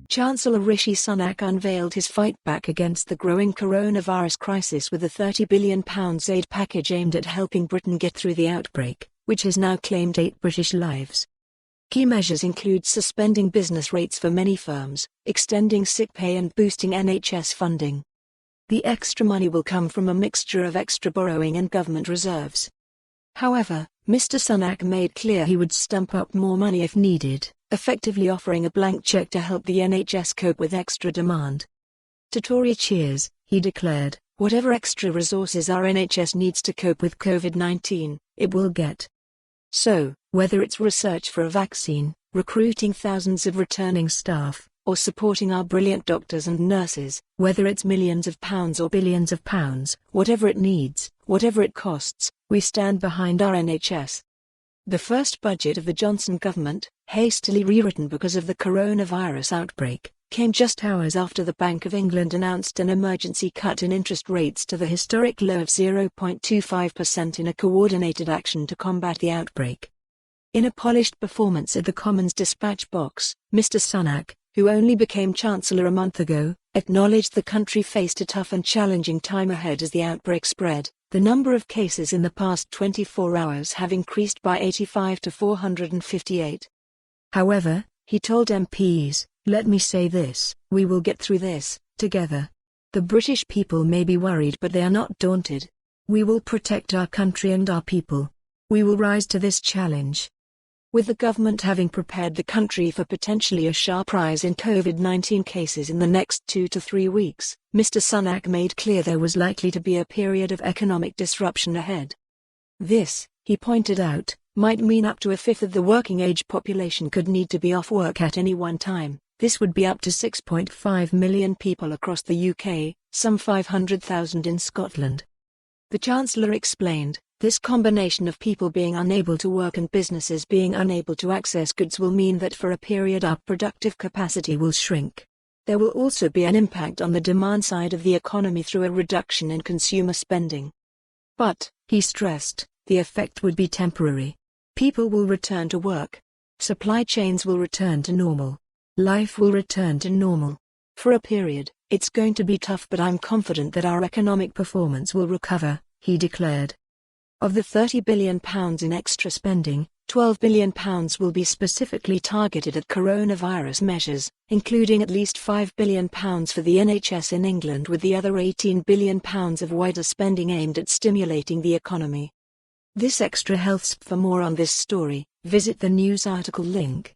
Chancellor Rishi Sunak unveiled his fight back against the growing coronavirus crisis with a £30 billion aid package aimed at helping Britain get through the outbreak, which has now claimed 8 British lives. Key measures include suspending business rates for many firms, extending sick pay and boosting NHS funding. The extra money will come from a mixture of extra borrowing and government reserves. However, Mr. Sunak made clear he would stump up more money if needed, effectively offering a blank cheque to help the NHS cope with extra demand. To Tory cheers, he declared, "Whatever extra resources our NHS needs to cope with COVID-19, it will get." So, whether it's research for a vaccine, recruiting thousands of returning staff, or supporting our brilliant doctors and nurses, whether it's millions of pounds or billions of pounds, whatever it needs, whatever it costs, we stand behind our NHS. The first budget of the Johnson government, hastily rewritten because of the coronavirus outbreak, came just hours after the Bank of England announced an emergency cut in interest rates to the historic low of 0.25% in a coordinated action to combat the outbreak. In a polished performance at the Commons dispatch box, Mr. Sunak, who only became Chancellor a month ago, acknowledged the country faced a tough and challenging time ahead as the outbreak spread. The number of cases in the past 24 hours have increased by 85 to 458. However, he told MPs, "Let me say this, we will get through this, together. The British people may be worried but they are not daunted. We will protect our country and our people. We will rise to this challenge." With the government having prepared the country for potentially a sharp rise in COVID-19 cases in the next 2 to 3 weeks, Mr. Sunak made clear there was likely to be a period of economic disruption ahead. This, he pointed out, might mean up to a fifth of the working-age population could need to be off work at any one time. This would be up to 6.5 million people across the UK, some 500,000 in Scotland. The Chancellor explained, "This combination of people being unable to work and businesses being unable to access goods will mean that for a period our productive capacity will shrink. There will also be an impact on the demand side of the economy through a reduction in consumer spending. But," he stressed, "the effect would be temporary. People will return to work. Supply chains will return to normal. Life will return to normal. For a period, it's going to be tough but I'm confident that our economic performance will recover," he declared. Of the £30 billion in extra spending, £12 billion will be specifically targeted at coronavirus measures, including at least £5 billion for the NHS in England with the other £18 billion of wider spending aimed at stimulating the economy. This extra helps. For more on this story, visit the news article link.